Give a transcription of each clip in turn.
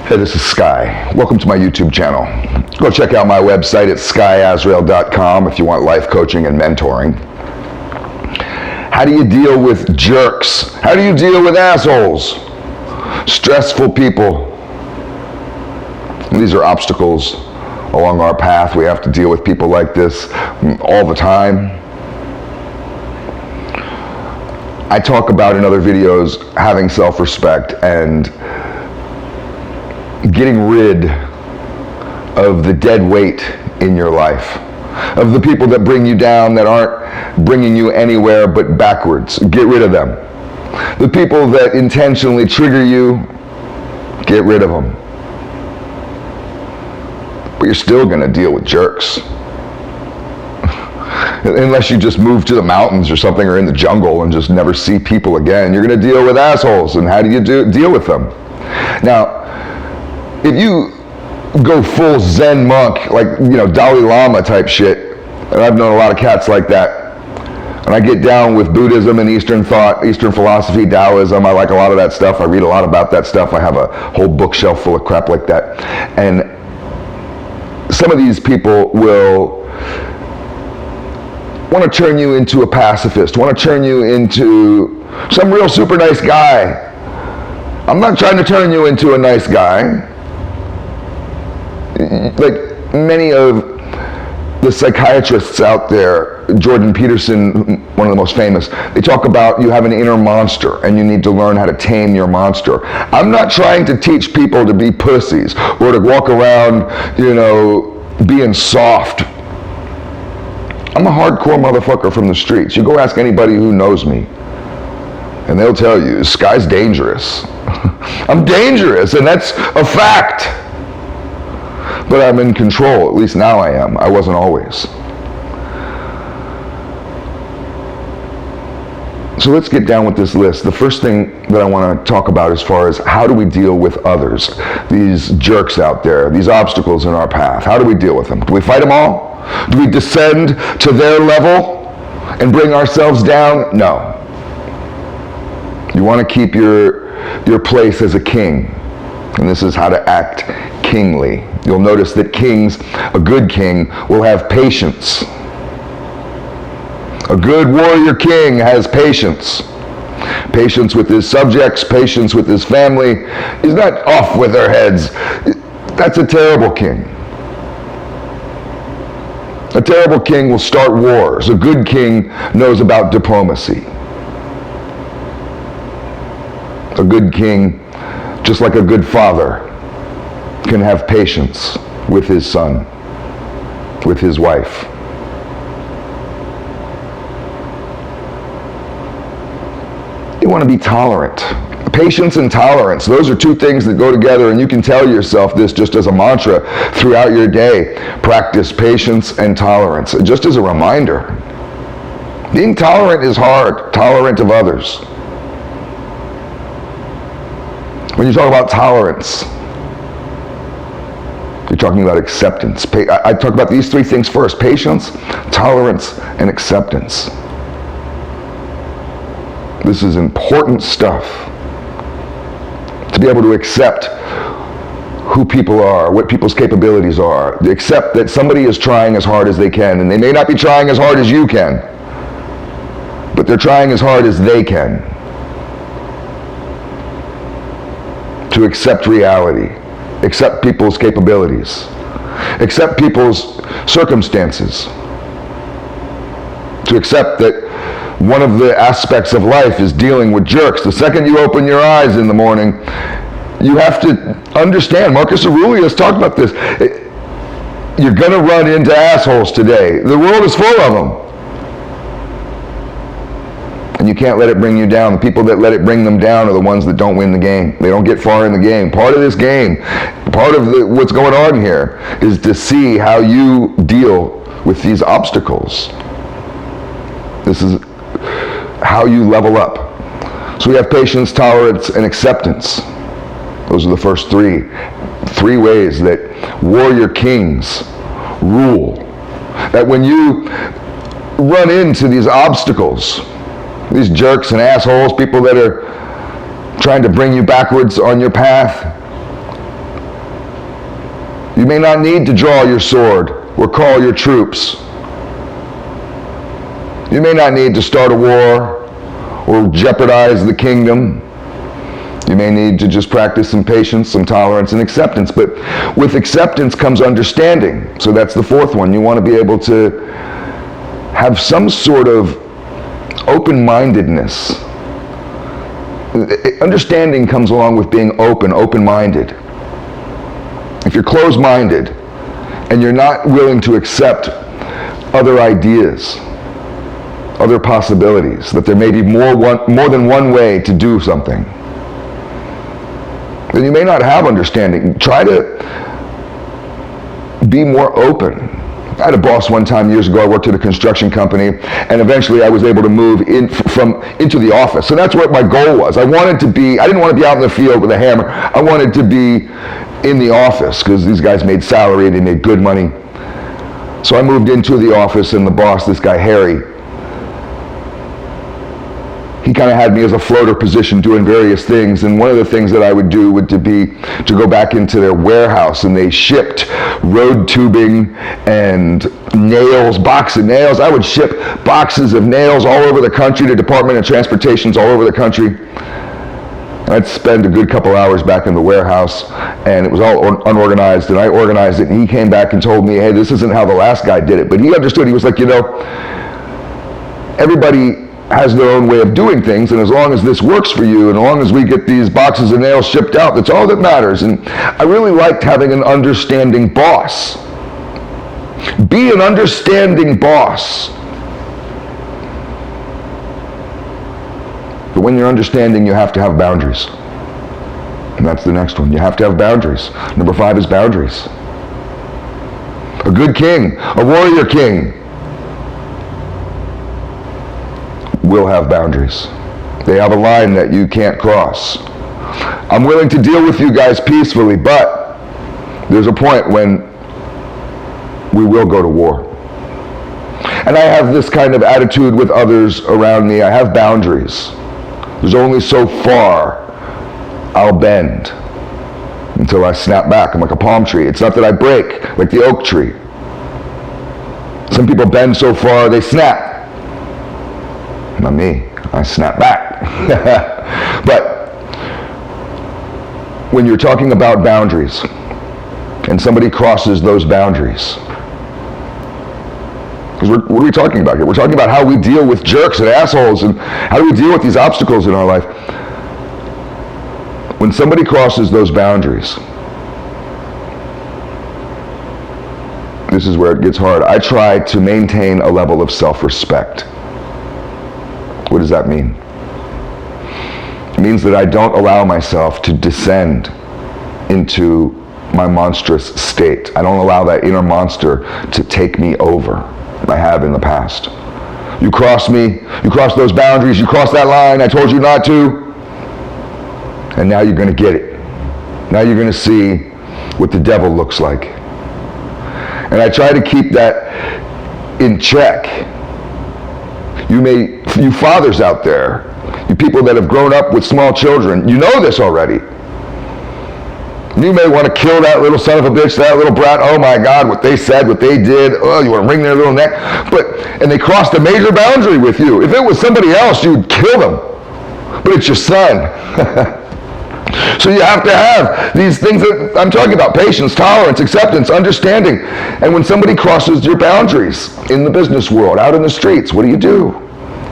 Hey, this is Sky. Welcome to my YouTube channel. Go check out my website at skyazrael.com if you want life coaching and mentoring. How do you deal with jerks? How do you deal with assholes? Stressful people. These are obstacles along our path. We have to deal with people like this all the time. I talk about in other videos having self-respect and getting rid of the dead weight in your life, of the people that bring you down, that aren't bringing you anywhere but backwards. Get rid of them. The people that intentionally trigger you, get rid of them. But you're still going to deal with jerks. Unless you just move to the mountains or something, or in the jungle and just never see people again, you're going to deal with assholes. And how do you deal with them? Now, if you go full Zen monk, like, Dalai Lama type shit, and I've known a lot of cats like that, and I get down with Buddhism and Eastern thought, Eastern philosophy, Taoism, I like a lot of that stuff, I read a lot about that stuff, I have a whole bookshelf full of crap like that, and some of these people will want to turn you into a pacifist, want to turn you into some real super nice guy. I'm not trying to turn you into a nice guy. Like many of the psychiatrists out there, Jordan Peterson, one of the most famous, they talk about you have an inner monster and you need to learn how to tame your monster. I'm not trying to teach people to be pussies or to walk around, being soft. I'm a hardcore motherfucker from the streets. You go ask anybody who knows me and they'll tell you, Sky's dangerous. I'm dangerous, and that's a fact. But I'm in control, at least now I am. I wasn't always. So let's get down with this list. The first thing that I want to talk about as far as how do we deal with others, these jerks out there, these obstacles in our path, how do we deal with them? Do we fight them all? Do we descend to their level and bring ourselves down? No. You want to keep your place as a king, and this is how to act kingly. You'll notice that kings, a good king, will have patience. A good warrior king has patience. Patience with his subjects, patience with his family. He's not off with their heads. That's a terrible king. A terrible king will start wars. A good king knows about diplomacy. A good king, just like a good father, can have patience with his son, with his wife. You want to be tolerant. Patience and tolerance, those are two things that go together, and you can tell yourself this just as a mantra throughout your day. Practice patience and tolerance, just as a reminder. Being tolerant is hard, tolerant of others. When you talk about tolerance, you're talking about acceptance. I talk about these three things first: patience, tolerance, and acceptance. This is important stuff. To be able to accept who people are, what people's capabilities are. Accept that somebody is trying as hard as they can, and they may not be trying as hard as you can, but they're trying as hard as they can. To accept reality. Accept people's capabilities. Accept people's circumstances. To accept that one of the aspects of life is dealing with jerks. The second you open your eyes in the morning, you have to understand, Marcus Aurelius talked about this, you're going to run into assholes today. The world is full of them. And you can't let it bring you down. The people that let it bring them down are the ones that don't win the game. They don't get far in the game. Part of this game, part of what's going on here is to see how you deal with these obstacles. This is how you level up. So we have patience, tolerance, and acceptance. Those are the first three ways that warrior kings rule. That when you run into these obstacles, these jerks and assholes, people that are trying to bring you backwards on your path, You may not need to draw your sword or call your troops. You may not need to start a war or jeopardize the kingdom. You may need to just practice some patience, some tolerance, and acceptance. But with acceptance comes understanding. So that's the fourth one. You want to be able to have some sort of open-mindedness. Understanding comes along with being open-minded. If you're closed-minded and you're not willing to accept other ideas, other possibilities, that there may be more than one way to do something, then you may not have understanding. Try to be more open. I had a boss one time years ago. I worked at a construction company, and eventually I was able to move into the office. So that's what my goal was. I didn't want to be out in the field with a hammer. I wanted to be in the office because these guys made salary and they made good money. So I moved into the office, and the boss, this guy Harry, he kind of had me as a floater position doing various things, and one of the things that I would do would be to go back into their warehouse, and they shipped road tubing and nails, box of nails. I would ship boxes of nails all over the country to Department of Transportations all over the country. I'd spend a good couple hours back in the warehouse, and it was all unorganized, and I organized it, and he came back and told me, hey, this isn't how the last guy did it. But he understood. He was like, everybody has their own way of doing things, and as long as this works for you, and as long as we get these boxes of nails shipped out, that's all that matters. And I really liked having an understanding boss. Be an understanding boss. But when you're understanding, you have to have boundaries. And that's the next one. You have to have boundaries. Number 5 is boundaries. A good king, a warrior king, will have boundaries. They have a line that you can't cross. I'm willing to deal with you guys peacefully, but there's a point when we will go to war. And I have this kind of attitude with others around me. I have boundaries. There's only so far I'll bend until I snap back. I'm like a palm tree. It's not that I break like the oak tree. Some people bend so far they snap. Not me. I snap back. But when you're talking about boundaries and somebody crosses those boundaries, because what are we talking about here? We're talking about how we deal with jerks and assholes, and how do we deal with these obstacles in our life. When somebody crosses those boundaries, this is where it gets hard. I try to maintain a level of self-respect. What does that mean? It means that I don't allow myself to descend into my monstrous state. I don't allow that inner monster to take me over. I have in the past. You cross me, you cross those boundaries, you cross that line, I told you not to, and now you're going to get it. Now you're going to see what the devil looks like. And I try to keep that in check. You fathers out there, you people that have grown up with small children, you know this already. You may want to kill that little son of a bitch, that little brat. Oh my God, what they said, what they did. Oh, you want to wring their little neck. And they crossed a major boundary with you. If it was somebody else, you'd kill them. But it's your son. So you have to have these things that I'm talking about: patience, tolerance, acceptance, understanding. And when somebody crosses your boundaries in the business world, out in the streets, what do?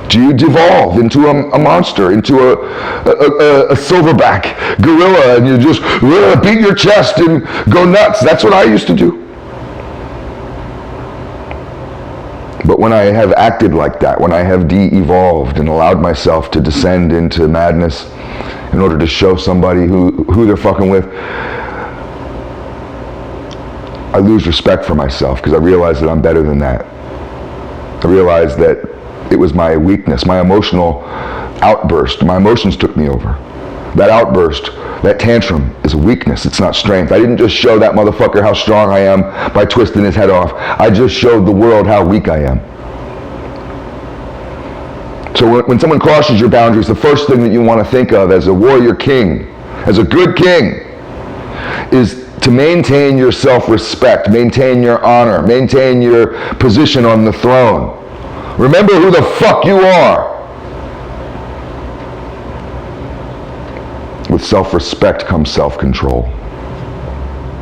Do you devolve into a monster, into a silverback gorilla, and you just beat your chest and go nuts? That's what I used to do. But when I have acted like that, when I have de-evolved and allowed myself to descend into madness in order to show somebody who they're fucking with, I lose respect for myself because I realize that I'm better than that. I realize that it was my weakness, my emotional outburst. My emotions took me over. That outburst, that tantrum is a weakness. It's not strength. I didn't just show that motherfucker how strong I am by twisting his head off. I just showed the world how weak I am. So when someone crosses your boundaries, the first thing that you want to think of as a warrior king, as a good king, is to maintain your self-respect, maintain your honor, maintain your position on the throne. Remember who the fuck you are. With self-respect comes self-control.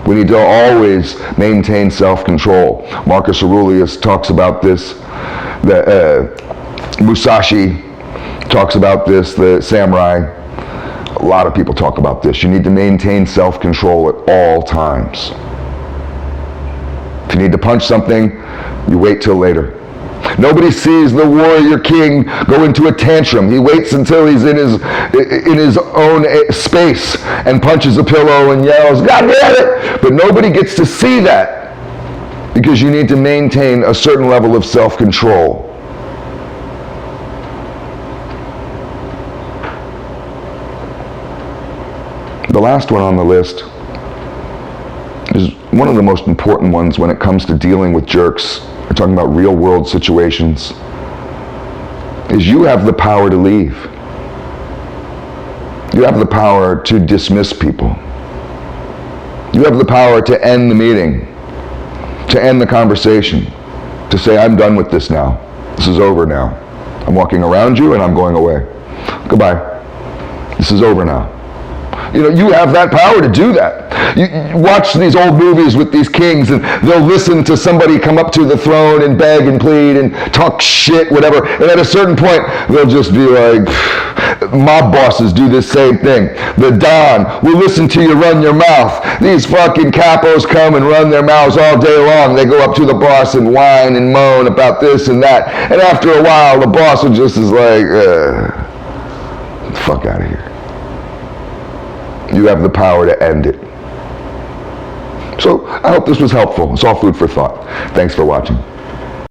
We need to always maintain self-control. Marcus Aurelius talks about this. Musashi talks about this, the samurai. A lot of people talk about this. You need to maintain self-control at all times. If you need to punch something, you wait till later. Nobody sees the warrior king go into a tantrum. He waits until he's in his own space and punches a pillow and yells, "God damn it!" But nobody gets to see that because you need to maintain a certain level of self-control. The last one on the list is one of the most important ones when it comes to dealing with jerks. We're talking about real world situations. Is you have the power to leave. You have the power to dismiss people. You have the power to end the meeting, to end the conversation, to say, I'm done with this now. This is over now. I'm walking around you and I'm going away. Goodbye. This is over now. You know, you have that power to do that. You watch these old movies with these kings and they'll listen to somebody come up to the throne and beg and plead and talk shit, whatever. And at a certain point, they'll just be like, mob bosses do this same thing. The Don will listen to you run your mouth. These fucking capos come and run their mouths all day long. They go up to the boss and whine and moan about this and that. And after a while, the boss will just is like, get the fuck out of here. You have the power to end it. So I hope this was helpful. It's all food for thought. Thanks for watching.